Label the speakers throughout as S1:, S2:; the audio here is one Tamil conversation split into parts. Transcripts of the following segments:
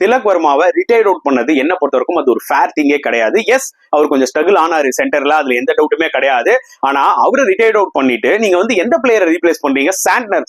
S1: திலக் வர்மாவை ரிட்டையர்ட் அவுட் பண்ணது என்ன பொறுத்த வரைக்கும் அது ஒரு ஃபேர் திங்கே கிடையாது. எஸ், அவர் கொஞ்சம் ஸ்ட்ரகிள் ஆனாரு சென்டர்ல, அதுல எந்த டவுட்டுமே கிடையாது. ஆனா அவரை ரிட்டையர்ட் அவுட் பண்ணிட்டு நீங்க வந்து எந்த பிளேயரை ரீப்ளேஸ் பண்றீங்க?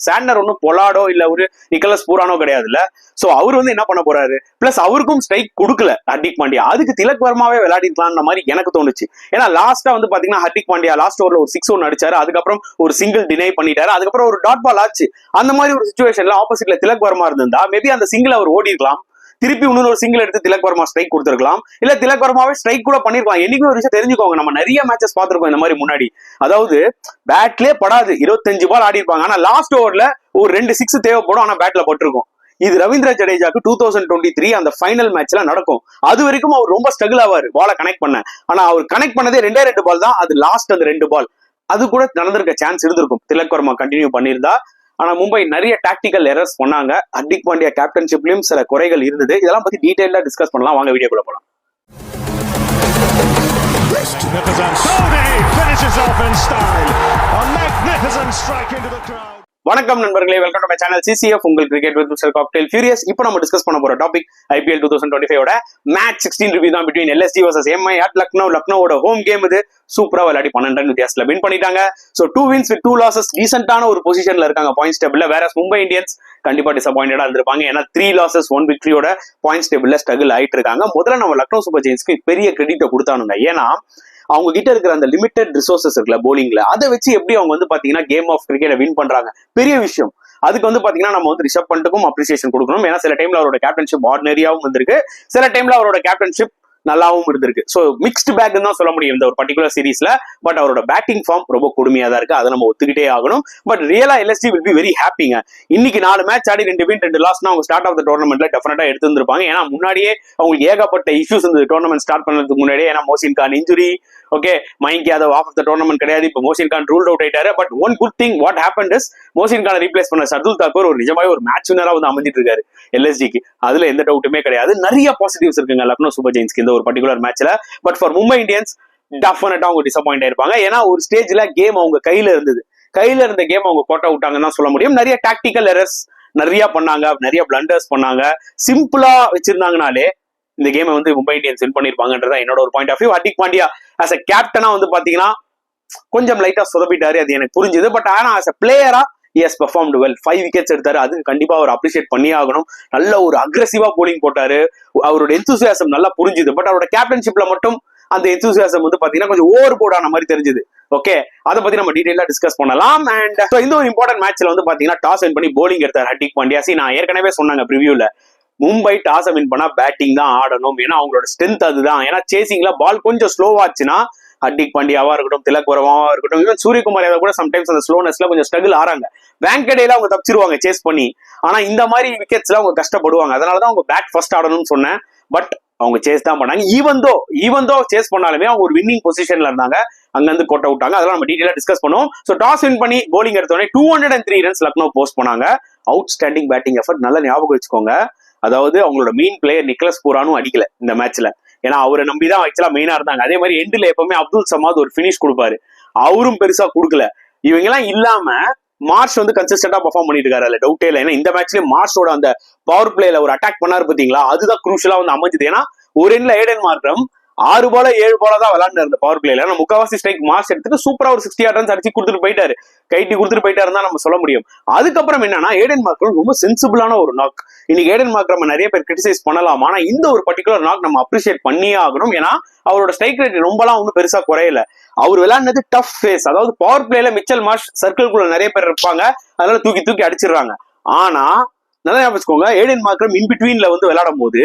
S1: சாண்ட்னர் ஒன்னும் பொலாடோ இல்ல ஒரு நிக்கலஸ் பூரானோ கிடையாதுல்ல. சோ அவர் வந்து என்ன பண்ண போறாரு? பிளஸ் அவருக்கும் ஸ்ட்ரைக் கொடுக்கல ஹர்திக் பாண்டியா. அதுக்கு திலக் வர்மாவே விளையாடிக்கலாம்ன்ற மாதிரி எனக்கு தோணுச்சு. ஏன்னா லாஸ்டா வந்து பாத்தீங்கன்னா ஹர்திக் பாண்டியா லாஸ்ட் ஓவர்ல ஒரு 6 ஒன் அடிச்சாரு, அதுக்கப்புறம் ஒரு சிங்கிள் டினை பண்ணிட்டாரு, அதுக்கப்புறம் ஒரு டாட் பால் ஆச்சு. அந்த மாதிரி ஒரு சிச்சுவேஷன்ல ஆப்போசிட்ல திலக் வர்மா இருந்தா மேபி அந்த சிங்கிள் அவர் ஓடி இருக்கலாம், திருப்பி இன்னொரு சிங்கிள் எடுத்து திலக் வர்மா ஸ்ட்ரைக் கொடுத்திருக்கலாம், இல்ல திலக் வர்மாவே ஸ்ட்ரைக் கூட பண்ணிருக்கலாம். என்னைக்கும் ஒரு விஷயம் தெரிஞ்சுக்கோங்க, நம்ம நிறைய மேட்சஸ் பார்த்திருக்கோம் இந்த மாதிரி முன்னாடி. அதாவது பேட்லயே படாது, 25 பால் ஆடி இருப்பாங்க, ஆனா லாஸ்ட் ஓவர்ல ஒரு 2 6 தேவைப்படும், ஆனா பேட்ல பட்டிருக்கும். இது ரவீந்திர ஜடேஜாக்கு 2023 அந்த ஃபைனல் மேட்ச்ல நடக்கும். அது வரைக்கும் அவர் ரொம்ப ஸ்ட்ரகிள் ஆவாரு பால கனெக்ட் பண்ண. ஆனா அவர் கனெக்ட் பண்ணதே 2 பால் தான், அது லாஸ்ட் அந்த 2 பால். அது கூட நடந்திருக்க சான்ஸ் இருந்திருக்கும் திலக் வர்மா கண்டினியூ பண்ணியிருந்தா. ஆனா மும்பை நிறைய டாக்டிக்கல் எரர்ஸ் பண்ணாங்க. ஹர்திக் பாண்டியா கேப்டன்ஷிப்லயும் சில குறைகள் இருந்தது. இதெல்லாம் பத்தி டீடைலா டிஸ்கஸ் பண்ணலாம், வாங்க வீடியோக்குள்ள போலாம். வணக்கம் நண்பர்களே, welcome to my channel CCF, உங்கள் cricket with mister cocktail furious. இப்போ நம்ம டிஸ்கஸ் பண்ண போற டாபிக் IPL 2025 ஓட மேட்ச் 16 ரிவ்யூ தான் between LSG vs MI at Lucknow. லக்னோவோட ஹோம் கேம் இது. சூப்பரா விளையாடி 12 ரன் வித்தியாசத்துல வின் பண்ணிட்டாங்க. சோ 2 wins with 2 losses, டீசென்ட்டான ஒரு பொசிஷன்ல இருக்காங்க பாயிண்ட்ஸ் டேபிள்ல. வேற மும்பை இந்தியன்ஸ் கண்டிப்பா டிசப்பாயிண்டடா இருந்திருப்பாங்க. ஏன்னா 3 losses 1 victoryயோட பாயிண்ட்ஸ் டேபிள்ல ஸ்ட்ரகிள் ஆயிட்டு இருக்காங்க. முதல்ல நம்ம லக்னோ சூப்பர் ஜெயின்ஸ்க்கு பெரிய கிரெடிட்டை கொடுத்தானுங்க. ஏன்னா அவங்க கிட்ட இருக்கிற அந்த லிமிடெட் ரிசோர்சஸ் இருக்குல்ல போலிங்ல, அதை வச்சு எப்படி அவங்க வந்து பாத்தீங்கன்னா கேம் ஆஃப் கிரிக்கெட்டை வின் பண்றாங்க, பெரிய விஷயம். அதுக்கு வந்து பாத்தீங்கன்னா நம்ம வந்து ரிஷப் பண்ட்டுக்கும் அப்ரிசியேஷன் கொடுக்கணும். ஏன்னா சில டைம்ல அவரோட கேப்டன்ஷிப் ஆர்டினரியாவும் வந்திருக்கு, சில டைம்ல அவரோட கேப்டன்ஷிப் நல்லாவும் இருந்திருக்கு. சோ மிக்ஸ்டு பேக்னு தான் சொல்ல முடியும் இந்த ஒரு பர்டிகுலர் சீரீஸ்ல. பட் அவரோட பேட்டிங் ஃபார்ம் ரொம்ப கொடுமையா தான் இருக்கு, அதை நம்ம ஒத்துக்கிட்டே ஆகணும். பட் ரியலா LSG will be very happyங்க. இன்னைக்கு 4 மேட்ச் ஆடி 2 win 2 லாஸ்னா அவங்க ஸ்டார்ட் ஆஃப் த டோர்னமெண்ட்ல டெஃபினட்டா எடுத்திருந்திருப்பாங்க. ஏன்னா முன்னாடியே அவங்களுக்கு ஏகப்பட்ட இஷ்யூஸ் இருந்தது டோர்னமெண்ட் ஸ்டார்ட் பண்ணதுக்கு முன்னாடியே. ஏன்னா Mohsin Khan injury, okay, Mayank Yadav of the tournament கிடையாது, இப்போ மோசின் கான் ரூல்ட் அவுட் ஆயிட்டாரு. But one good thing what happened is, Mohsin கானை ரீப்ளேஸ் பண்ண ஷர்துல் தாக்கூர் ஒரு நிஜமாவே ஒரு மேட்ச் வினரா வந்து அமைஞ்சிட்டு இருக்காரு LSGக்கு. அதுல எந்த டவுட்டுமே கிடையாது. நிறைய பாசிட்டிவ்ஸ் இருக்குங்க லக்னோ சூப்பர் ஜெயின்ஸ்க்கு இந்த ஒரு பர்டிகுலர் மேட்ச்ல. பட் ஃபார் மும்பை இந்தியன்ஸ் டெஃபினட்டா அவங்க டிசப்பாயிண்ட் ஆயிருப்பாங்க. ஏன்னா ஒரு ஸ்டேஜ்ல கேம் அவங்க கையில இருந்தது, கையில இருந்த கேம் அவங்க கோட்டை விட்டாங்கன்னு தான் சொல்ல முடியும். நிறைய டாக்டிக்கல் எரர்ஸ் நிறைய பண்ணாங்க, நிறைய பிளண்டர்ஸ் பண்ணாங்க. சிம்பிளா வச்சிருந்தாங்கனாலே இந்த கேமை வந்து மும்பை இந்தியன்ஸ் வின் பண்ணிருப்பாங்கன்றதா என்னோட ஒரு point of view. Hardik Pandya as a கேப்டனா வந்து பாத்தீங்கன்னா கொஞ்சம் லைட்டா சொதப்பிட்டாரு, அது எனக்கு புரிஞ்சுது. பட் ஆனா ஆஸ் அ பிளேயரா எஸ் பெர்ஃபார்ம்டு வெல். 5 wickets எடுத்தாரு, அது கண்டிப்பா அவர் அப்ரிஷியேட் பண்ணி ஆகணும். நல்ல ஒரு அக்ரெசிவா போலிங் போட்டாரு, அவரோட எந்தூசியாசம் நல்லா புரிஞ்சுது. பட் அவரோட கேப்டன்ஷிப்ல மட்டும் அந்த எந்தூசியாசம் வந்து பாத்தீங்கன்னா கொஞ்சம் ஓவர் போர்ட் ஆன மாதிரி தெரிஞ்சுது. ஓகே, அதை பத்தி நம்ம டீடைலா டிஸ்கஸ் பண்ணலாம். அண்ட் இந்த ஒரு இம்பார்ட்டன்ட் மேட்ச்ல வந்து பாத்தீங்கன்னா டாஸ் வின் பண்ணி போலிங் எடுத்தார் ஹர்திக் பாண்டியா. நான் ஏற்கனவே சொன்னாங்க ப்ரிவியூல, மும்பை டாஸ் வின் பண்ணா பேட்டிங் தான் ஆடணும், ஏன்னா அவங்களோட ஸ்ட்ரென்த் அதுதான். ஏன்னா சேசிங்ல பால் கொஞ்சம் ஸ்லோவாச்சுன்னா ஹர்திக் பாண்டியாவா இருக்கட்டும், திலக் வர்மாவா இருக்கட்டும், ஈவன் சூரியகுமார் யாதவ் கூட சம்டைம்ஸ் அந்த ஸ்லோனஸ்ல கொஞ்சம் ஸ்ட்ரகிள் ஆறாங்க. வேங்கடேல அவங்க தப்பிச்சிருவாங்க சேஸ் பண்ணி, ஆனா இந்த மாதிரி விக்கெட்ஸ்ல அவங்க கஷ்டப்படுவாங்க. அதனாலதான் அவங்க பேட் ஃபர்ஸ்ட் ஆடணும்னு சொன்னேன். பட் அவங்க சேஸ் தான் பண்ணாங்க. ஈவன் தோ சேஸ் பண்ணாலுமே அவங்க ஒரு வின்னிங் பொசிஷன்ல இருந்தாங்க, அங்க இருந்து கோட்டை விட்டாங்க. அதெல்லாம் நம்ம டீடைலா டிஸ்கஸ் பண்ணுவோம். சோ டாஸ் வின் பண்ணி போலிங் எடுத்தோடனே 203 ரன்ஸ் லக்னோ போஸ்ட் பண்ணாங்க. அவுட் ஸ்டாண்டிங் பேட்டிங் எஃபர்ட், நல்லா ஞாபகம் வச்சுக்கோங்க. அதாவது அவங்களோட மெயின் பிளேயர் நிக்கலஸ் பூரானும் அடிக்கல இந்த மேட்ச்ல, ஏன்னா அவரை நம்பிதான் ஆக்சுவலா மெயினா இருந்தாங்க. அதே மாதிரி எண்ட்ல எப்பவுமே அப்துல் சமாத் ஒரு பினிஷ் கொடுப்பாரு, அவரும் பெருசா கொடுக்கல. இவங்க எல்லாம் இல்லாம மார்ஷ் வந்து கன்சிஸ்டன்டா பெர்ஃபார்ம் பண்ணிட்டு இருக்காரு, அதுல டவுட்டே இல்லை. ஏன்னா இந்த மேட்ச்லயே மார்ஷோட அந்த பவர் பிளேல ஒரு அட்டாக் பண்ணாரு பாத்தீங்களா, அதுதான் குரூஷியலா வந்து அமைஞ்சது. ஏன்னா ஒரு எண்ட்ல ஏடன் மார்க்ரம் 6 பால் 7 பால் தான் விளையாண்டு இருந்த பவர் பிளேல. முக்காவாசி ஸ்ட்ரைக் மார்ச் எடுத்துட்டு சூப்பரா ஒரு 60 ரன்ஸ் அடிச்சு கொடுத்துட்டு போயிட்டாரு, கைட்டி கொடுத்துட்டு போயிட்டாரு தான் நம்ம சொல்ல முடியும். அதுக்கப்புறம் என்னன்னா ஏடன் மார்க்ரம் ரொம்ப சென்சிபிளான ஒரு நாக். இன்னைக்கு ஏடன் மார்க்ரம் நிறைய பேர் கிரிட்டிசைஸ் பண்ணலாம், ஆனா இந்த ஒரு பர்டிகுலர் நாக் நம்ம அப்ரிஷியேட் பண்ணியே ஆகணும். ஏன்னா அவரோட ஸ்ட்ரைக் ரேட் ரொம்பலாம் ஒன்றும் பெருசா குறையல. அவர் விளையாடுனது டஃப் ஃபேஸ், அதாவது பவர் பிளேல மிச்சல் மார்ஷ் சர்க்கிள்குள்ள நிறைய பேர் இருப்பாங்க, அதனால தூக்கி அடிச்சிடுறாங்க. ஆனா நல்லா ஞாபகம், ஏடன் மார்க்ரம் இன் பிட்வீன்ல வந்து விளையாடும் போது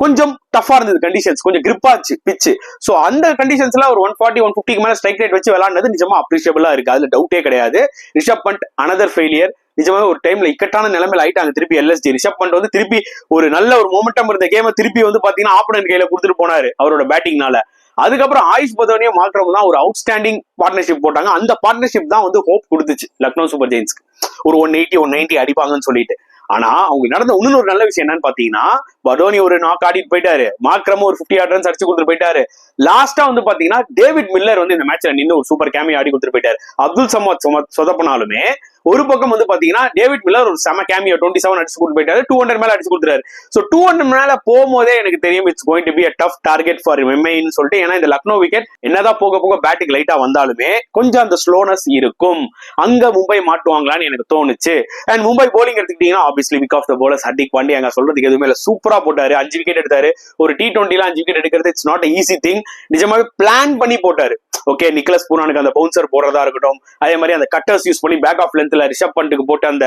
S1: கொஞ்சம் டஃபா இருந்தது கண்டிஷன்ஸ், கொஞ்சம் கிரிப்பாச்சு பிச்சு. சோ அந்த கண்டிஷன்ஸ்ல ஒரு 140 150 மேல ஸ்ட்ரைக் ரேட் வச்சு விளையாடுனது நிஜமா அப்ரிஷியபிளா இருக்கு, அதுல டவுட்டே கிடையாது. Rishabh Pant another failure. நிஜமாவே ஒரு டைம்ல இக்கட்டான நிலைமையில ஆயிட்டாங்க திருப்பி LSG. ரிஷப் பண்ட் வந்து திருப்பி ஒரு நல்ல ஒரு மொமெண்டம் இருந்த கேமை திருப்பி வந்து பாத்தீங்கன்னா ஆப்போனன்ட் கையில கொடுத்துட்டு போனாரு அவரோட பேட்டிங்னால. அதுக்கப்புறம் ஆயுஷ் பதோனியும் மார்க்ரமும் தான் ஒரு அவுட்ஸ்டாண்டிங் பார்ட்னர்ஷிப் போட்டாங்க. அந்த பார்ட்னர்ஷிப் தான் வந்து ஹோப் கொடுத்துச்சு லக்னோ சூப்பர் ஜெயின்ஸ்க்கு, ஒரு 180 190 அடிப்பாங்கன்னு சொல்லிட்டு. ஆனா அவங்க நடந்த இன்னொரு நல்ல விஷயம் என்னன்னு பாத்தீங்கன்னா, படோனி ஒரு நாக் ஆடிட்டு போயிட்டாரு, மார்க்ரம் ஒரு 50 ரன்ஸ் அடிச்சு கொடுத்துட்டு போயிட்டாரு. லாஸ்டா வந்து பாத்தீங்கன்னா டேவிட் மில்லர் வந்து இந்த மேட்ச்ல நின்று ஒரு சூப்பர் கேமியோ ஆடி கொடுத்துட்டு போயிட்டாரு. அப்துல் சமாத் சொதப்பினாலுமே ஒரு பக்கம் வந்து பாத்தீங்கன்னா டேவிட் மில்லர் ஒரு செம கேமியோ 27 அடிச்சு கொடுத்து போயிட்டாரு, 200 மேல அடிச்சு கொடுத்துறாரு. சோ 200 மேல போகும்போதே எனக்கு தெரியும் it's going to be a tough target for எம்ஐன்னு சொல்லிட்டு. ஏன்னா இந்த லக்னோ விக்கெட் என்னதான் போக போக பேட்டுக்கு லைட்டா வந்தாலுமே கொஞ்சம் அந்த ஸ்லோனஸ் இருக்கும், அங்க மும்பை மாட்டுவாங்களான்னு எனக்கு தோணுச்சு. அண்ட் மும்பை போலிங் எடுத்துக்கிட்டீங்கன்னா obviously pick of the bowlers Hardik Pandya, அங்க சொல்றதுக்கு எதுவுமே இல்ல, சூப்பரா போட்டாரு, 5 விக்கெட் எடுத்தாரு. ஒரு T20ல 5 விக்கெட் எடுக்கிறது இட்ஸ் நாட் ஈஸி திங், நிஜமாவே பிளான் பண்ணி போட்டாரு. ஓகே, நிக்கலஸ் பூரானுக்கு அந்த பவுன்சர் போடுறதா இருக்கட்டும், அதே மாதிரி அந்த கட்டர்ஸ் யூஸ் பண்ணி பேக் ஆஃப் லென்த்ல ரிஷப் பண்ட்டுக்கு போட்டு அந்த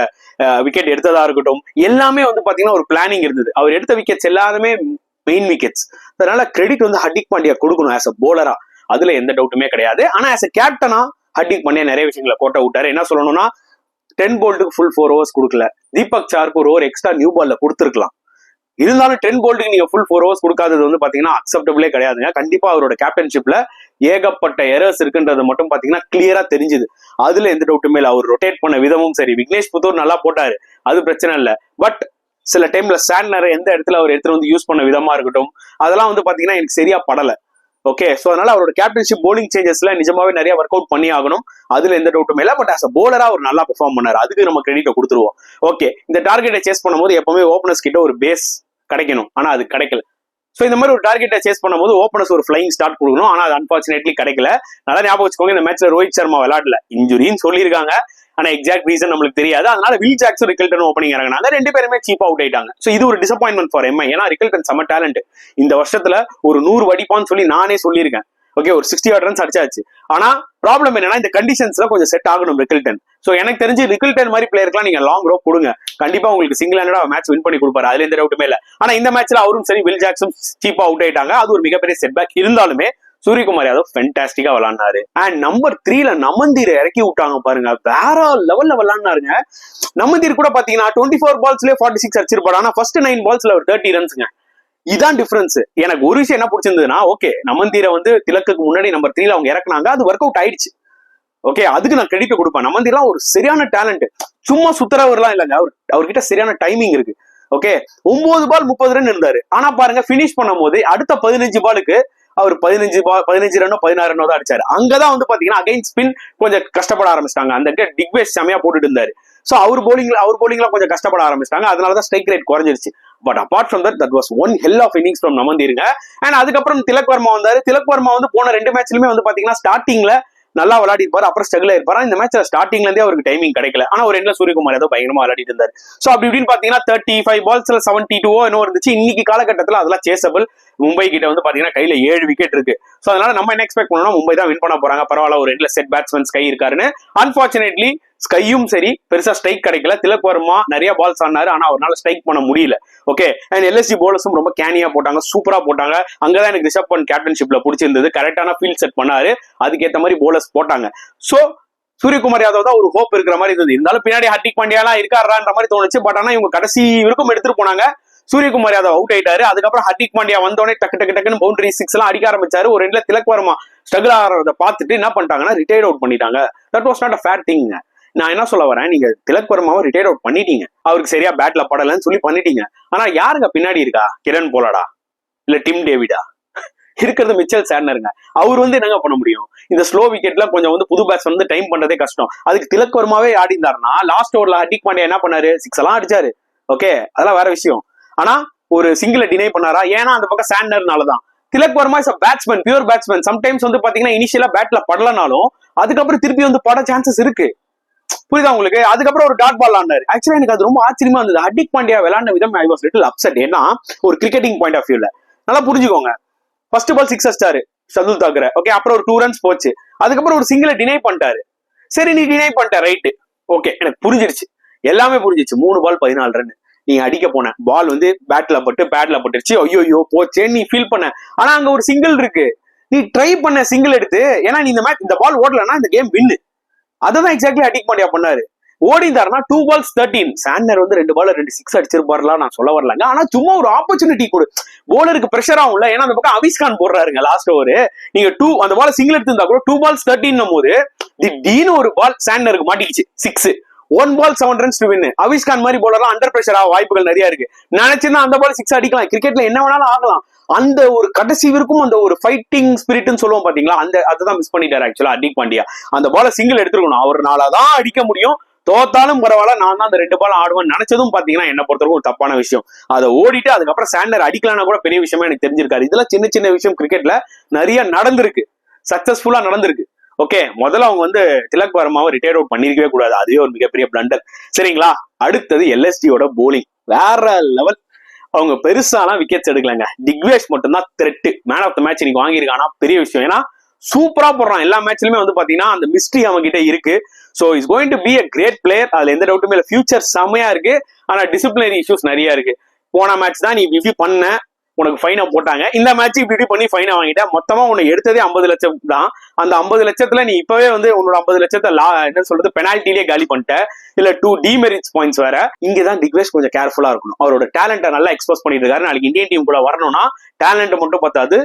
S1: விக்கெட் எடுத்ததா இருக்கட்டும், எல்லாமே வந்து பாத்தீங்கன்னா ஒரு பிளானிங் இருந்தது. அவர் எடுத்த விக்கெட்ஸ் எல்லாருமே மெயின் விக்கெட்ஸ். அதனால கிரெடிட் வந்து ஹர்திக் பாண்டியா கொடுக்கணும் ஆஸ் அ போலரா, அதுல எந்த டவுட்டுமே கிடையாது. ஆனா ஆஸ் அ கேப்டனா ஹர்திக் பாண்டியா நிறைய விஷயங்களை கோட்டை விட்டாரு. என்ன சொல்லணும்னா 10 போல்ட்டுக்கு ஃபுல் 4 ஓவர்ஸ் கொடுக்கல, தீபக் சாருக்கு ஒரு ஓவர் எக்ஸ்ட்ரா நியூ பால்ல கொடுத்துருக்கலாம். இருந்தாலும் 10 போல்ட்டுக்கு நீங்க ஃபுல் 4 ஓவர்ஸ் கொடுக்காதது வந்து பாத்தீங்கன்னா அக்செப்டபிளே கிடையாதுங்க. கண்டிப்பா அவரோட கேப்டன்ஷிப்ல ஏகப்பட்ட எரர்ஸ் இருக்குன்றது மட்டும் பாத்தீங்கன்னா கிளியரா தெரிஞ்சுது, அதுல எந்த டவுட்டுமே இல்லை. அவர் ரொட்டேட் பண்ண விதமும் சரி, விக்னேஷ் புத்தூர் நல்லா போட்டாரு, அது பிரச்சனை இல்லை. பட் சில டைம்ல சாண்ட்னரை எந்த இடத்துல அவர் எடுத்துட்டு வந்து யூஸ் பண்ண விதமா இருக்கட்டும், அதெல்லாம் வந்து பாத்தீங்கன்னா எனக்கு சரியா படல. ஓகே, சோ அதனால அவரோட கேப்டன்ஷிப் போலிங் சேஞ்சஸ்ல நிஜமாவே நிறைய ஒர்க் அவுட் பண்ணி ஆகணும், அதுல எந்த டவுட்டுமே இல்லை. பட் ஆஸ் அ போலரா அவர் நல்லா பெர்ஃபார்ம் பண்ணாரு, அதுக்கு நம்ம கிரெடிட்டை கொடுத்துருவோம். ஓகே, இந்த டார்கெட்டை சேஸ் பண்ணும்போது எப்பவுமே ஓப்பனர்ஸ் கிட்ட ஒரு பேஸ் கிடைக்கணும், ஆனா அது கிடைக்கல. சோ இந்த மாதிரி ஒரு டார்கெட்டை சேஸ் பண்ணும்போது ஓப்பனர்ஸ் ஒரு ஃபிளைங் ஸ்டார்ட் கொடுக்கணும், ஆனா அது அன்பார்ச்சுனேட்லி கிடைக்கல. நல்லா ஞாபகம் வச்சுக்கோங்க, இந்த மேட்ச்ல ரோஹித் சர்மா விளையாடல, இன்ஜுரின்னு சொல்லியிருக்காங்க, ஆனா எக்ஸாக்ட் ரீசன் நம்மளுக்கு தெரியாது. அதனால வில் ஜாக்சன் ரிக்கல்டன் ஓப்பனிங் இறங்கினாங்க, 2 பேருமே சீப்பா அவுட் ஆயிட்டாங்க. சோ இது ஒரு டிசப்பாயின்மெண்ட் ஃபார் எம்ஐ, ஏன்னா ரிக்கல்டன் செம்ம டேலண்ட், இந்த வருஷத்துல ஒரு 100 அடிப்பான்னு சொல்லி நானே சொல்லியிருக்கேன். ஓகே, ஒரு 60 ரன்ஸ் அடிச்சாச்சு. ஆனா ப்ராப்ளம் என்னன்னா இந்த கண்டிஷன்ஸ்ல கொஞ்சம் செட் ஆகணும் ரிக்கல்டன். சோ எனக்கு தெரிஞ்சு ரிக்கல்டன் மாதிரி பிளேயருக்குலாம் நீங்க லாங் ரோப் கொடுங்க, கண்டிப்பா உங்களுக்கு சிங்கிள் ஹேண்டடா மேட்ச் வின் பண்ணி கொடுப்பாரு, அதுல எந்த டவுட்டுமே இல்ல. ஆனா இந்த மேட்ச்ல அவரும் சரி வில் ஜாக்சன் சீப்பா அவுட் ஆயிட்டாங்க, அது ஒரு மிகப்பெரிய செட்பேக். இருந்தாலுமே சூரியகுமார் யாதவ் ஃபென்டாஸ்டிக்கா விளாண்டாரு. அண்ட் நம்பர் 3ல நமந்தீரை இறக்கி விட்டாங்க பாருங்க, வேற லெவல்ல விளாண்டாருங்க. நமந்தீர் கூட பாத்தீங்கன்னா 24 பால்ஸ்லயே 46 அடிச்சிருப்பாரு, ஆனா ஃபர்ஸ்ட் 9 பால்ஸ்ல ஒரு 30 ரன்ஸ்ங்க. இதான் டிஃபரன்ஸ். எனக்கு ஒரு விஷயம் என்ன பிடிச்சிருந்ததுன்னா, ஓகே நமந்தீரை வந்து திலக்குக்கு முன்னாடி நம்பர் 3ல அவங்க இறக்குனாங்க, அது ஒர்க் அவுட் ஆயிடுச்சு. ஓகே, அதுக்கு நான் கிரெடிட் கொடுப்பேன். நமந்தீர்லாம் ஒரு சரியான டேலண்ட், சும்மா சுத்துறவர்லாம் இல்லைங்க, அவர்கிட்ட சரியான டைமிங் இருக்கு. ஓகே, 9 பால் 30 ரன் இருந்தாரு, ஆனா பாருங்க பினிஷ் பண்ணும் போது அடுத்த 15 பாலுக்கு அவர் 15 ரன்னோ 16 ரன்னோ தான் அடிச்சாரு. அங்கதான் வந்து பாத்தீங்கன்னா அகைன் ஸ்பின் கொஞ்சம் கஷ்டப்பட ஆரம்பிச்சிட்டாங்க. அந்த டிக்வேஸ் செமையா போட்டுட்டு இருந்தாரு. சோ அவர் போலிங்ல கொஞ்சம் கஷ்டப்பட ஆரம்பிச்சிட்டாங்க, அதனாலதான் ஸ்ட்ரைக் ரேட் குறைஞ்சிருச்சு. But apart from that was one hell of innings from நமந்தீருங்க. அண்ட் அதுக்கப்புறம் திலக் வர்மா வந்தாரு. திலக் வர்மா வந்து போன 2 மேட்ச்லயுமே வந்து பாத்தீங்கன்னா ஸ்டார்டிங்ல நல்லா விளையாடி இருப்பாரு, அப்புறம் ஸ்ட்ரகிள் ஆயிருப்பாரு. இந்த மேட்ச்ல ஸ்டார்டிங்ல இருந்தே அவருக்கு டைமிங் கிடைக்கல, ஆனா ஒரு எண்ட்ல சூரியகுமார் ஏதோ பயங்கரமா விளையாடிட்டு இருந்தாரு. சோ அப்படி இப்படின்னு பாத்தீங்கன்னா 35 பால்ஸ்ல 72 என்னோ இருந்துச்சு. இன்னைக்கு காலகட்டத்தில் அதெல்லாம் சேசபிள். மும்பை கிட்ட வந்து பாத்தீங்கன்னா கையில 7 விக்கெட் இருக்கு. சோ அதனால நம்ம என்ன எக்ஸ்பெக்ட் பண்ணோம்னா மும்பை தான் வின் பண்ண போறாங்க, பரவாயில்ல ஒரு எண்ட்ல செட் பேட்ஸ்மேன் ஸ்கை இருக்காருன்னு. அன்பார்ச்சுனேட்லி ஸ்கையும் சரி பெருசா ஸ்ட்ரைக் கிடைக்கல. திலக் வர்மா நிறைய பால்ஸ் ஆனாரு, ஆனா அவரால் ஸ்ட்ரைக் பண்ண முடியல. ஓகே, அண்ட் எல்எஸ்ஜி போலர்ஸும் ரொம்ப கேனியா போட்டாங்க, சூப்பரா போட்டாங்க. அங்கதான் எனக்கு ரிஷப் பண்ட் கேப்டன்ஷிப்ல பிடிச்சிருந்தது, கரெக்டான ஃபீல்ட் செட் பண்ணாரு, அதுக்கேற்ற மாதிரி போலர்ஸ் போட்டாங்க. சோ சூரியகுமார் யாதவ் தான் ஒரு ஹோப் இருக்கிற மாதிரி இருந்தது. இருந்தாலும் பின்னாடி ஹர்திக் பாண்டியா எல்லாம் இருக்காருன்ற மாதிரி தோணுச்சு. பட் ஆனா இவங்க கடைசி வரைக்கும் எடுத்துட்டு போனாங்க. சூரியகுமார் யாதவ் அவுட் ஆயிட்டாரு. அதுக்கப்புறம் ஹர்திக் பாண்டியா வந்தோடனே டக்குன்னு பவுண்டரி 6 எல்லாம் அடிக்க ஆரம்பிச்சாரு. ஒரு எண்ட்ல திலக் வர்மா ஸ்ட்ரகிள் ஆகிறத பார்த்துட்டு என்ன பண்ணிட்டாங்கன்னா ரிட்டையர்ட் அவுட் பண்ணிட்டாங்க. That was not a fair thing. நான் என்ன சொல்ல வரேன், நீங்க திலக் வர்மாவை ரிட்டையர்ட் அவுட் பண்ணிட்டீங்க, அவருக்கு சரியா பேட்ல படலன்னு சொல்லி பண்ணிட்டீங்க. ஆனா யாருங்க பின்னாடி இருக்கா? கிரண் போலாடா இல்ல டிம் டேவிடா? இருக்கிறது மிச்சல் சாண்ட்னருங்க. அவர் வந்து என்னங்க பண்ண முடியும்? இந்த ஸ்லோ விக்கெட்ல கொஞ்சம் வந்து புது பேட்ஸ் வந்து டைம் பண்றதே கஷ்டம். அதுக்கு திலக் வர்மாவே ஆடி இருந்தாருன்னா லாஸ்ட் ஓவர்ல ஹர்திக் பாண்டியா என்ன பண்ணாரு? 6 எல்லாம் அடிச்சாரு. ஓகே, அதெல்லாம் வேற விஷயம். ஆனா ஒரு சிங்கிளை டினை பண்ணாரா? ஏன்னா அந்த பக்கம் சாண்ட்னர்னாலதான். Tilak Varma is batsman, pure batsman. Sometimes வந்து பாத்தீங்கன்னா இனிஷியலா பேட்ல படலனாலும் அதுக்கப்புறம் திருப்பி வந்து பட சான்சஸ் இருக்கு. புரியுதா உங்களுக்கு? அதுக்கப்புறம் ஒரு டாட் பால் ஆனாரு. ஆக்சுவலா எனக்கு அது ரொம்ப ஆச்சரியமா இருந்தது. ஹர்திக் பாண்டியா விளையாண்ட விதம் ஐ வாஸ் லிட்டில் அப்செட். ஏன்னா ஒரு கிரிக்கெட்டிங் பாயிண்ட் ஆஃப் வியூல நல்லா புரிஞ்சுக்கோங்க. ஃபர்ஸ்ட் பால் 6 அடிச்சாரு ஷர்துல் தாக்கரே. ஓகே, அப்புறம் ஒரு 2 ரன்ஸ் போச்சு. அதுக்கப்புறம் ஒரு சிங்கிளை டினை பண்ணிட்டாரு. சரி, நீ டினை பண்ணிட்ட, ரைட்டு, ஓகே, எனக்கு புரிஞ்சிருச்சு, எல்லாமே புரிஞ்சிச்சு. 3 பால் 14 ரன் நீ அடிக்க போன பால் வந்து பேட்ல பட்டு பேட்ல பட்டுருச்சு, ஐயோ போச்சேன்னு நீ ஃபீல் பண்ண. ஆனா அங்க ஒரு சிங்கிள் இருக்கு, நீ ட்ரை பண்ண சிங்கிள் எடுத்து. ஏன்னா நீ இந்த பால் ஓடலன்னா இந்த கேம் வின்னு. அதான் எக்ஸாக்ட்லி ஹர்திக் பாண்டியா பண்ணாரு. ஓடிந்தாருன்னா 2 balls 13. சாண்டர் வந்து 2 பால் 2 6 அடிச்சிருப்பாருலாம், நான் சொல்ல வரலங்க. ஆனா சும்மா ஒரு ஆப்பர்ச்சுனிட்டி கொடு, போலருக்கு பிரஷர் ஆகும்ல. ஏன்னா அந்த பக்கம் அவிஸ்கான் போடுறாருங்க லாஸ்ட் ஓவர். நீங்க அந்த பால் சிங்கிள் எடுத்திருந்தா கூட 2 balls 13 போது திடீர்னு ஒரு பால் சாண்டருக்கு மாட்டிக்கிச்சு 6. 1 ball 7 runs to win. அவிஸ்கான் மாதிரி போலலாம் அண்டர் பிரஷர் ஆக வாய்ப்புகள் நிறைய இருக்கு. நினைச்சிருந்தா அந்த பால் 6 அடிக்கலாம். கிரிக்கெட்ல என்ன வேணாலும் ஆகலாம். அந்த ஒரு கடைசி வரைக்கும் அந்த ஒரு ஃபைட்டிங் ஸ்பிரிட்னு சொல்லுவோம் பாத்தீங்களா, அதுதான் மிஸ் பண்ணிட்டாரு ஆக்சுவலா ஹர்திக் பாண்டியா. அந்த பால சிங்கிள் எடுத்துருக்கணும், அவர்னாலதான் அடிக்க முடியும். தோத்தாலும் பரவாயில்ல, நான் தான் அந்த 2 பால் ஆடுவேன் நினைச்சதும் பாத்தீங்கன்னா என்ன பொறுத்தவரைக்கும் ஒரு தப்பான விஷயம். அதை ஓடிட்டு அதுக்கப்புறம் சாண்டர் அடிக்கலாம்னா கூட பெரிய விஷயமா எனக்கு தெரிஞ்சிருக்காரு. இதெல்லாம் சின்ன சின்ன விஷயம் கிரிக்கெட்ல நிறைய நடந்திருக்கு, சக்சஸ்ஃபுல்லா நடந்திருக்கு. ஓகே, முதல்ல அவங்க வந்து திலக் வர்மாவை ரிட்டையர் அவுட் பண்ணிருக்கவே கூடாது, அதுவே ஒரு மிகப்பெரிய பிளண்டர். சரிங்களா, அடுத்தது எல்எஸ்டியோட போலிங் வேற லெவல். அவங்க பெருசாலாம் விக்கெட்ஸ் எடுக்கலங்க. திக்வேஷ் மட்டும்தான் threat, man of the match இன்னைக்கு வாங்கியிருக்கானா பெரிய விஷயம். ஏன்னா சூப்பரா போடுறான், எல்லா மேட்ச்லயுமே வந்து பாத்தீங்கன்னா அந்த மிஸ்ட்ரி அவங்க கிட்ட இருக்கு. So is going to be a great player, அதுல எந்த டவுட்டுமே இல்ல. ஃபியூச்சர் செம்மையா இருக்கு. ஆனா டிசிப்ளினரி இஷ்யூஸ் நிறைய இருக்கு. போன மேட்ச் தான் நீ இப்படி பண்ண, உனக்கு ஃபைனை போட்டாங்க. இந்த மேட்ச் இப்படி பண்ணி ஃபைனை வாங்கிட்ட. மொத்தமா உனக்கு எடுத்ததே 50 லட்சம் தான். அந்த 50 லட்சத்துல நீ இப்பவே வந்து உன்னோட 50 லட்சத்தை என்ன சொல்றது பெனால்ட்டிலேயே காலி பண்ணிட்ட. இல்ல 2 டிமெரிட்ஸ் பாயிண்ட்ஸ் வேற. இங்கதான் திக்வேஷ் கொஞ்சம் கேர்ஃபுல்லா இருக்கணும். அவரோட டேலண்ட்டை நல்லா எக்ஸ்போஸ் பண்ணிட்டு இருக்காரு. நாளைக்கு இந்தியன் டீம் கூட வரணும்னா டேலண்ட் மட்டும் பார்த்தாது,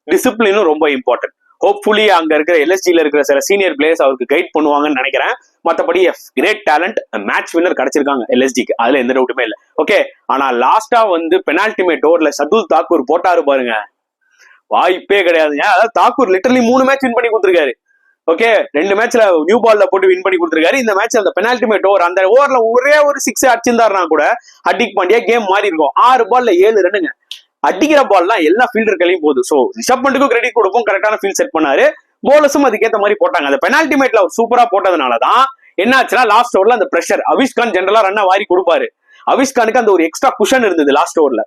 S1: டிசிப்ளினும் ரொம்ப இம்பார்ட்டன்ட். ஹோப்ஃபுல்லி அங்க இருக்கிற எல்எஸ்டில இருக்கிற சில சீனியர் பிளேயர்ஸ் அவருக்கு கைட் பண்ணுவாங்கன்னு நினைக்கிறேன். மற்றபடி கிரேட் டேலண்ட், மேட்ச் வின்னர் கிடைச்சிருக்காங்க எல்எஸ்டிக்கு, அதுல எந்த டவுட்டுமே இல்லை. ஓகே, ஆனா லாஸ்டா வந்து பெனால்டிமேட் ஓவர்ல ஷர்துல் தாக்கூர் போட்டாரு பாருங்க, வாய்ப்பே கிடையாதுங்க. அதாவது தாக்கூர் லிட்டரலி 3 மேட்ச் வின் பண்ணி கொடுத்துருக்காரு. ஓகே, 2 மேட்ச்ல நியூ பால்ல போட்டு வின் பண்ணி கொடுத்துருக்காரு. இந்த மேட்ச் அந்த பெனால்டிமேட் ஓவர், அந்த ஓவர்ல ஒரே ஒரு 6 அடிச்சிருந்தாருனா கூட ஹர்திக் பாண்டியா கேம் மாறி இருக்கும். 6 பால்ல 7 ரன்னுங்க. அடிக்கிற பால்லாம் எல்லா ஃபீல்டர்களையும் போகுது. சோ ரிஷப் பண்ட்டுக்கும் கிரெடிட் கொடுப்போம், கரெக்டான ஃபீல்ட் செட் பண்ணாரு. போலர்ஸும் அதுக்கேற்ற மாதிரி போட்டாங்க. அந்த பெனால்டிமேட்ல அவர் சூப்பரா போட்டதுனாலதான் என்ன ஆச்சுன்னா லாஸ்ட் ஓவர்ல அந்த பிரஷர், அவிஷ்கான் ஜெனரலா ரன்னை வாரி கொடுப்பாரு. அவிஷ்கானுக்கு அந்த ஒரு எக்ஸ்ட்ரா குஷன் இருந்தது லாஸ்ட் ஓவர்ல.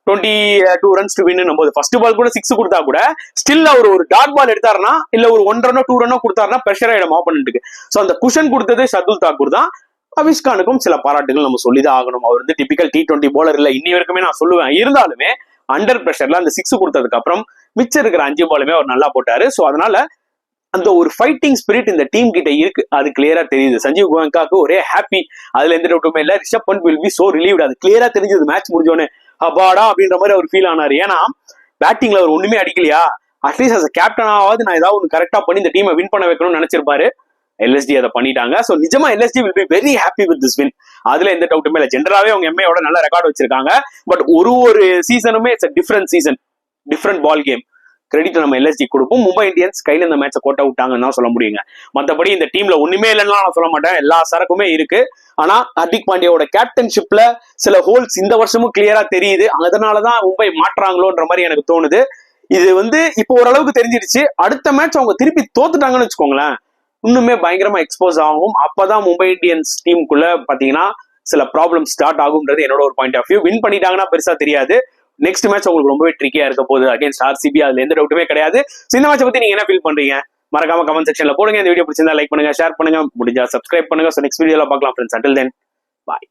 S1: 22 ரன்ஸ் டு வின் போது ஃபர்ஸ்ட் பால் கூட 6 கொடுத்தா கூட ஸ்டில் அவர் ஒரு டாட் பால் எடுத்தாருன்னா, இல்ல ஒரு 1 ரன்னோ 2 ரன்னோ கொடுத்தாருன்னா பிரஷர் ஆயிடும் ஆப்போனன்ட்டுக்கு. சோ அந்த குஷன் கொடுத்தது ஷர்துல் தாக்கூர் தான். அவிஷ்கானுக்கும் சில பாராட்டுகள் நம்ம சொல்லிதான் ஆகணும். அவர் வந்து டிபிக்கல் T20 போலர் இல்ல, இன்னி வரைக்குமே நான் சொல்லுவேன். இருந்தாலுமே அண்டர் பிரஷர்ல அந்த 6 கொடுத்ததுக்கு அப்புறம் மிச்சம் இருக்கிற 5 பாலுமே அவர் நல்லா போட்டாரு. சோ அதனால அந்த ஒரு ஃபைட்டிங் ஸ்பிரிட் இந்த டீம் கிட்ட இருக்கு, அது கிளியரா தெரியுது. சஞ்சீவ் கோயங்காக்கு ஒரே ஹாப்பி, அதுல எந்த டவுட்டுமே இல்ல. Rishabh Pant will be so relieved, அது கிளியரா தெரிஞ்சது மேட்ச் முடிஞ்சோன்னு. அபாடா அப்படின்ற மாதிரி அவர் ஃபீல் ஆனாரு. ஏன்னா பேட்டிங்ல அவர் ஒண்ணுமே அடிக்கலையா, அட்லீஸ்ட் அஸ் கேப்டனாவது நான் ஏதாவது ஒன்று கரெக்டா பண்ணி இந்த டீமை வின் பண்ண வைக்கணும்னு நினைச்சிருப்பாரு. எல்எஸ்டி அதை பண்ணிட்டாங்க. சோ நிஜமா LSD will be very happy with this win, அதுல எந்த டவுட்டுமே இல்லை. ஜெனரலாவே அவங்க எம்ஐயோட நல்ல ரெக்கார்ட் வச்சிருக்காங்க. பட் ஒரு சீசனுமே it's different season, different ball game. Credit நம்ம எல்எஸ்டி கொடுப்போம். மும்பை இந்தியன்ஸ் கையில இந்த மேட்சை கோட்டை விட்டாங்கன்னு தான் சொல்ல முடியுங்க. மற்றபடி இந்த டீம்ல ஒண்ணுமே இல்லைன்னா நான் சொல்ல மாட்டேன், எல்லா சரக்குமே இருக்கு. ஆனா ஹர்திக் பாண்டியாவோட கேப்டன்ஷிப்ல சில ஹோல்ஸ் இந்த வருஷமும் கிளியரா தெரியுது. அதனாலதான் மும்பை மாற்றாங்களோன்ற மாதிரி எனக்கு தோணுது. இது வந்து இப்போ ஓரளவுக்கு தெரிஞ்சிருச்சு. அடுத்த மேட்ச் அவங்க திருப்பி தோத்துட்டாங்கன்னு வச்சுக்கோங்களேன், இன்னுமே பயங்கரமா எக்ஸ்போஸ் ஆகும். அப்பதான் மும்பை இந்தியன்ஸ் டீமுக்குள்ள பாத்தீங்கன்னா சில ப்ராப்ளம் ஸ்டார்ட் ஆகும்ன்றது என்னோட ஒரு பாயிண்ட் ஆஃப் வியூ. வின் பண்ணிட்டாங்கன்னா பெருசா தெரியாது. நெக்ஸ்ட் மேட்ச் உங்களுக்கு ரொம்பவே ட்ரிக்கியா இருக்க போகுது அகைன்ஸ்ட் ஆர்சிபி, அதுல எந்த டவுட்டுமே கிடையாது. இந்த மேட்சை பத்தி நீங்க என்ன ஃபீல் பண்றீங்க மறக்காம கமெண்ட் செக்ஷன்ல போடுங்க. இந்த வீடியோ பிடிச்சிருந்தா லைக் பண்ணுங்க, ஷேர் பண்ணுங்க, முடிஞ்சா சப்ஸ்கிரைப் பண்ணுங்க. நெக்ஸ்ட் வீடியோல பார்க்கலாம் ஃப்ரெண்ட்ஸ். அண்டில் தென் பாய்.